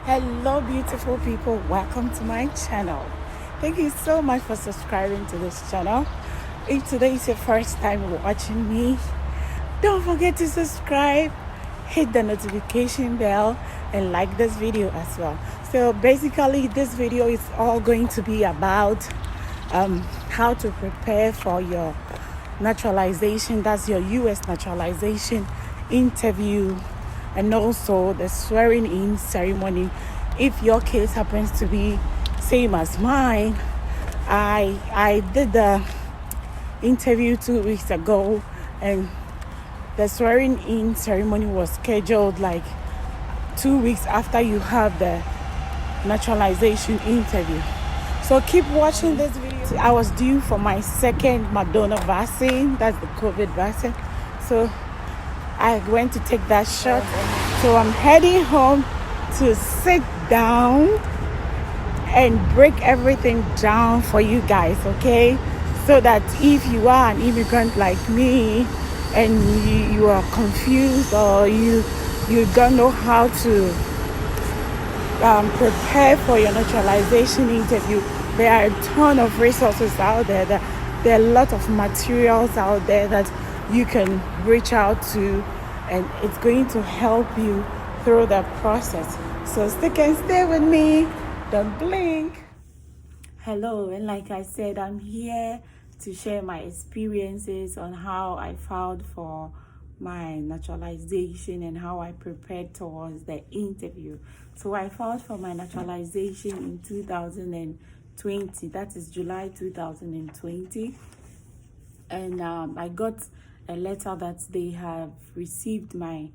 Hello beautiful people, welcome to my channel. Thank you so much for subscribing to this channel. If today is your first time watching me, don't forget to subscribe, hit the notification bell, and like this video as well. So basically this video is all going to be about how to prepare for your naturalization. That's your US naturalization interview, and also the swearing in ceremony. If your case happens to be same as mine, I did the interview 2 weeks ago, and the swearing in ceremony was scheduled like 2 weeks after you have the naturalization interview. So keep watching this video. I was due for my second Moderna vaccine, that's the COVID vaccine. So I went to take that shot. So I'm heading home to sit down and break everything down for you guys, okay? So that if you are an immigrant like me and you are confused, or you don't know how to prepare for your naturalization interview, there are a ton of resources out there. There are a lot of materials out there that you can reach out to, and it's going to help you through the process. So stick and stay with me, don't blink. Hello, and like I said, I'm here to share my experiences on how I filed for my naturalization and how I prepared towards the interview. So I filed for my naturalization in 2020, that is July 2020, and I got a letter that they have received my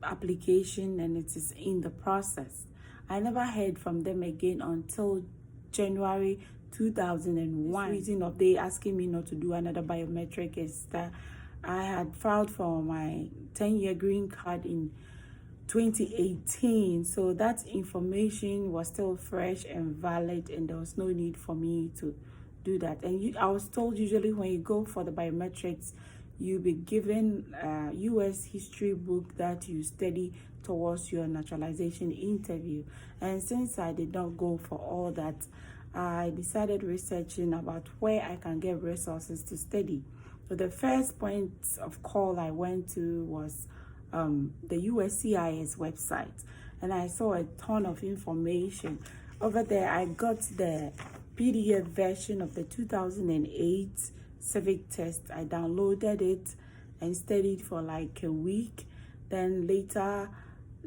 application and it is in the process. I never heard from them again until January 2001. The reason of they asking me not to do another biometric is that I had filed for my 10-year green card in 2018, so that information was still fresh and valid, and there was no need for me to do that. And I was told usually when you go for the biometrics, you'll be given a US history book that you study towards your naturalization interview. And since I did not go for all that, I decided researching about where I can get resources to study. So the first point of call I went to was the USCIS website, and I saw a ton of information. Over there, I got the PDF version of the 2008 civic test. I downloaded it and studied for like a week. Then later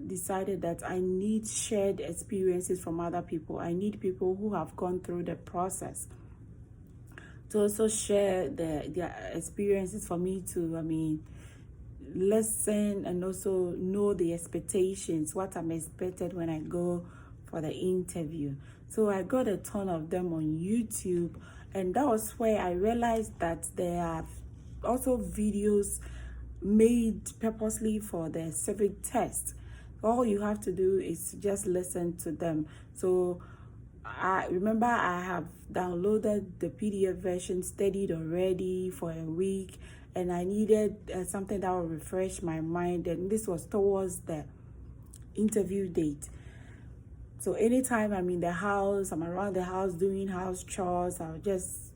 decided that I need shared experiences from other people. I need people who have gone through the process to also share their experiences for me to, listen and also know the expectations, what I'm expected when I go for the interview. So I got a ton of them on YouTube, and that was where I realized that there are also videos made purposely for the civic test. All you have to do is just listen to them. So I remember I have downloaded the PDF version, studied already for a week, and I needed something that would refresh my mind, and this was towards the interview date. So anytime I'm in the house, I'm around the house doing house chores, I'll just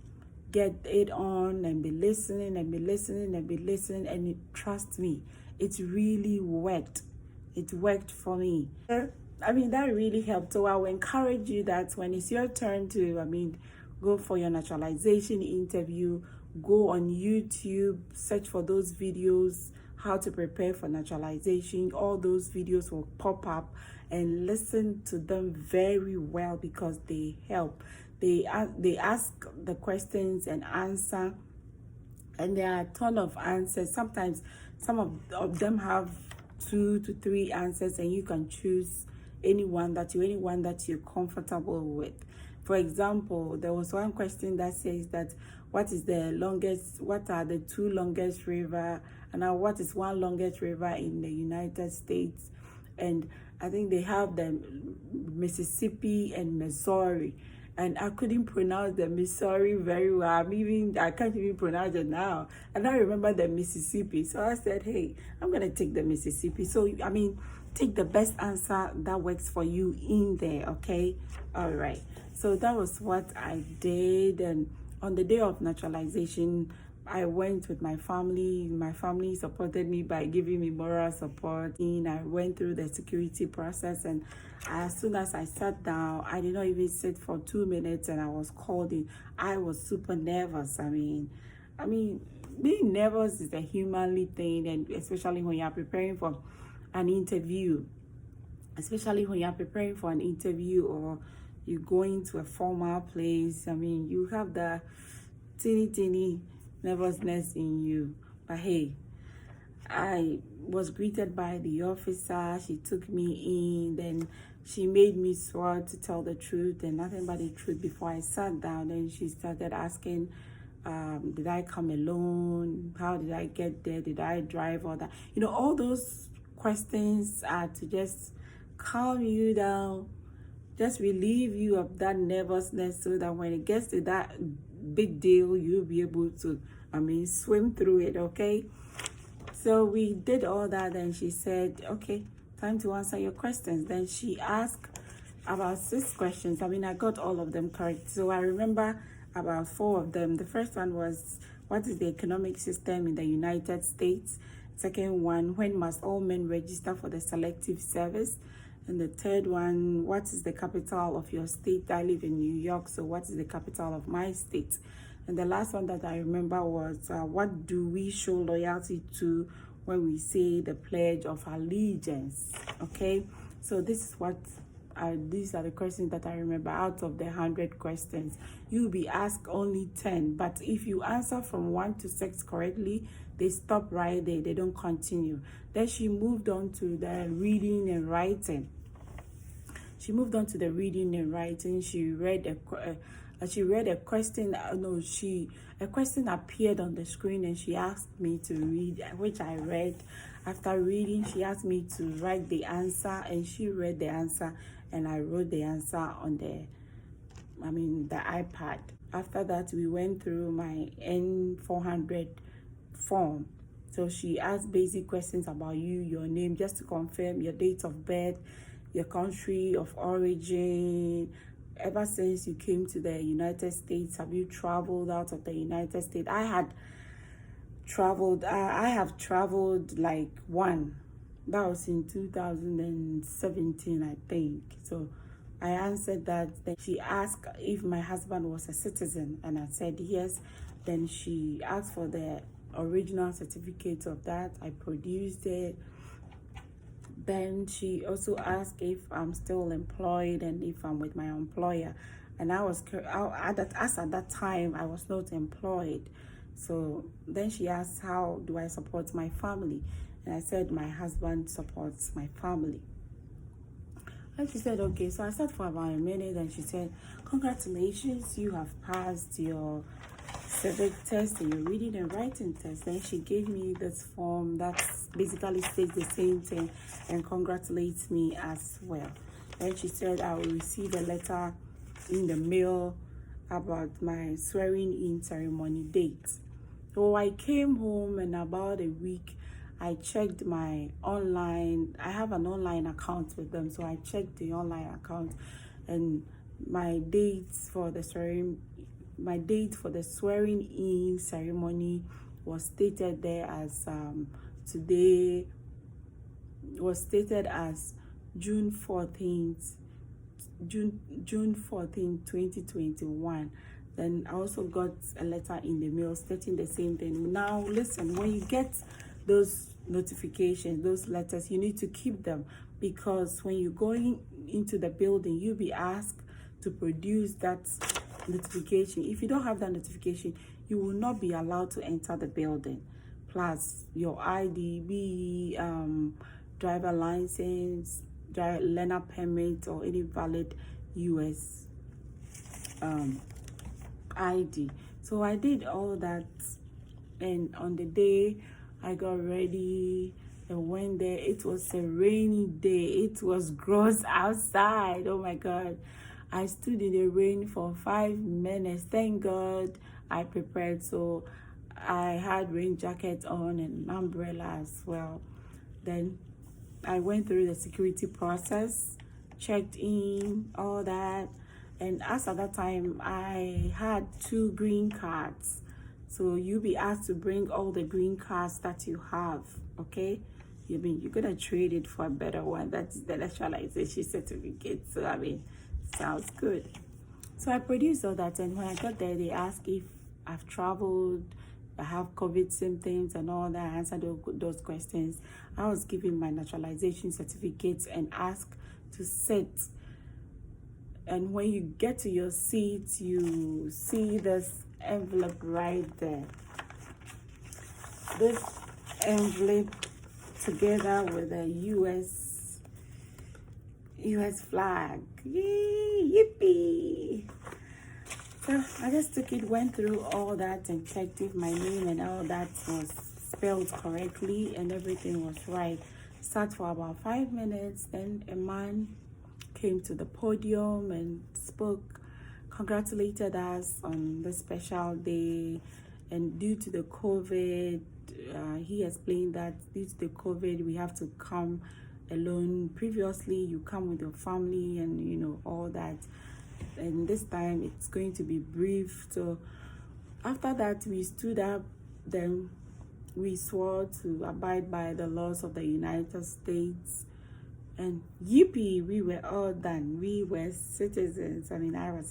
get it on and be listening and be listening and be listening, and trust me, it's really worked. It worked for me. That really helped. So I will encourage you that when it's your turn to, go for your naturalization interview, go on YouTube, search for those videos, how to prepare for naturalization. All those videos will pop up, and listen to them very well because they help. They ask the questions and answer, and there are a ton of answers. Sometimes some of them have 2 to 3 answers, and you can choose anyone that you're comfortable with. For example, there was one question that says that what are the 2 longest river, and now what is one longest river in the United States? And I think they have the Mississippi and Missouri, and I couldn't pronounce the Missouri very well. I can't even pronounce it now. And I remember the Mississippi. So I said, hey, I'm going to take the Mississippi. So, take the best answer that works for you in there, okay? All right. So that was what I did. And on the day of naturalization, I went with my family. My family supported me by giving me moral support. And I went through the security process, and as soon as I sat down, I did not even sit for 2 minutes, and I was called in. I was super nervous. I mean, being nervous is a humanly thing, and especially when you are preparing for an interview, or you're going to a formal place. I mean, you have the teeny nervousness in you. But hey, I was greeted by the officer. She took me in, then she made me swear to tell the truth and nothing but the truth before I sat down. Then she started asking, did I come alone? How did I get there? Did I drive? All that, all those questions are to just calm you down, just relieve you of that nervousness, so that when it gets to that big deal, you'll be able to swim through it. Okay, so we did all that, and she said, okay, time to answer your questions. Then she asked about 6 questions. I got all of them correct, so I remember about 4 of them. The first one was, what is the economic system in the United States? Second one, when must all men register for the selective service? And the third one, what is the capital of your state? I live in New York, so what is the capital of my state? And the last one that I remember was, what do we show loyalty to when we say the Pledge of Allegiance? Okay, so these are the questions that I remember out of the 100 questions. You'll be asked only 10, but if you answer from 1 to 6 correctly, they stop right there. They don't continue. Then she moved on to the reading and writing. She read a question. A question appeared on the screen, and she asked me to read, which I read. After reading, she asked me to write the answer, and she read the answer, and I wrote the answer on the iPad. After that, we went through my N400 form. So she asked basic questions about you, your name, just to confirm your date of birth, your country of origin. Ever since you came to the United States, have you traveled out of the United States? I have traveled like one. That was in 2017, I think. So I answered that. Then she asked if my husband was a citizen, and I said yes. Then she asked for the original certificate of that. I produced it. Then she also asked if I'm still employed and if I'm with my employer. And at that time, I was not employed. So then she asked, how do I support my family? And I said, my husband supports my family. And she said, okay. So I sat for about a minute, and she said, congratulations, you have passed your civic test and your reading and writing test. Then she gave me this form that basically states the same thing and congratulates me as well. Then she said I will receive a letter in the mail about my swearing in ceremony date. So I came home, and about a week I checked my online. I have an online account with them, so I checked the online account, and my date for the swearing in ceremony was stated there as today was stated as June 14th, 2021. Then I also got a letter in the mail stating the same thing. Now listen, when you get those notifications, those letters, you need to keep them, because when you're going into the building, you'll be asked to produce that notification. If you don't have that notification, you will not be allowed to enter the building. Plus your ID, driver license, learner permit, or any valid US ID. So I did all that, and on the day I got ready and went there. It was a rainy day. It was gross outside. Oh my God. I stood in the rain for 5 minutes. Thank God I prepared. So I had rain jacket on and an umbrella as well. Then I went through the security process, checked in, all that. And as at that time, I had 2 green cards. So you'll be asked to bring all the green cards that you have, okay? You're gonna trade it for a better one. That's the naturalization certificate. So sounds good. So I produced all that, and when I got there, they asked if I've traveled, I have COVID symptoms and all that. I answered those questions. I was given my naturalization certificates and asked to sit. And when you get to your seat, you see this envelope right there. This envelope together with a US flag. Yay, yippee! So I just took it, went through all that and checked if my name and all that was spelled correctly and everything was right. Sat for about 5 minutes, then a man came to the podium and spoke, congratulated us on this special day. And due to the COVID, he explained that due to the COVID, we have to come alone. Previously, you come with your family and all that. And this time, it's going to be brief. So after that, we stood up. Then we swore to abide by the laws of the United States. And yippee, we were all done. We were citizens. I'm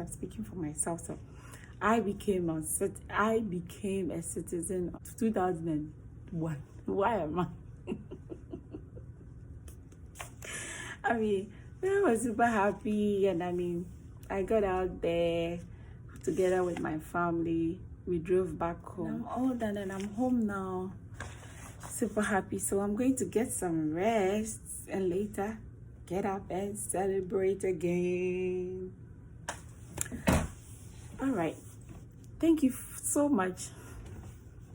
speaking for myself. So I became a citizen of 2001. Why am I? I was super happy, and I got out there together with my family. We drove back home. I'm all done and I'm home now. Super happy. So I'm going to get some rest and later get up and celebrate again. All right. Thank you so much.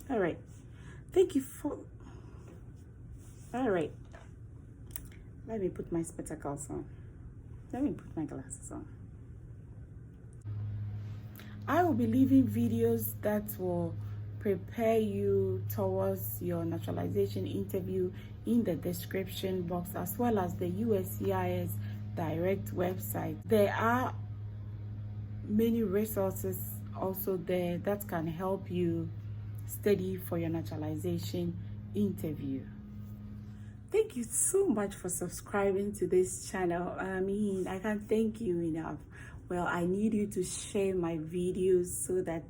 All right. Thank you for... All right. Let me put my spectacles on. Let me put my glasses on. I will be leaving videos that will prepare you towards your naturalization interview in the description box, as well as the USCIS direct website. There are many resources also there that can help you study for your naturalization interview. Thank you so much for subscribing to this channel. I can't thank you enough. Well, I need you to share my videos so that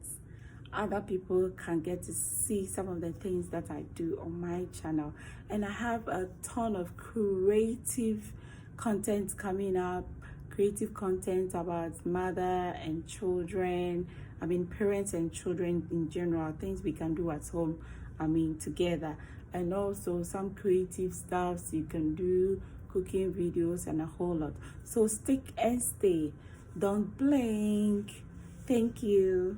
other people can get to see some of the things that I do on my channel. And I have a ton of creative content coming up, creative content about mother and children, parents and children in general, things we can do at home, together. And also some creative stuff you can do, cooking videos and a whole lot. So stick and stay. Don't blink. Thank you.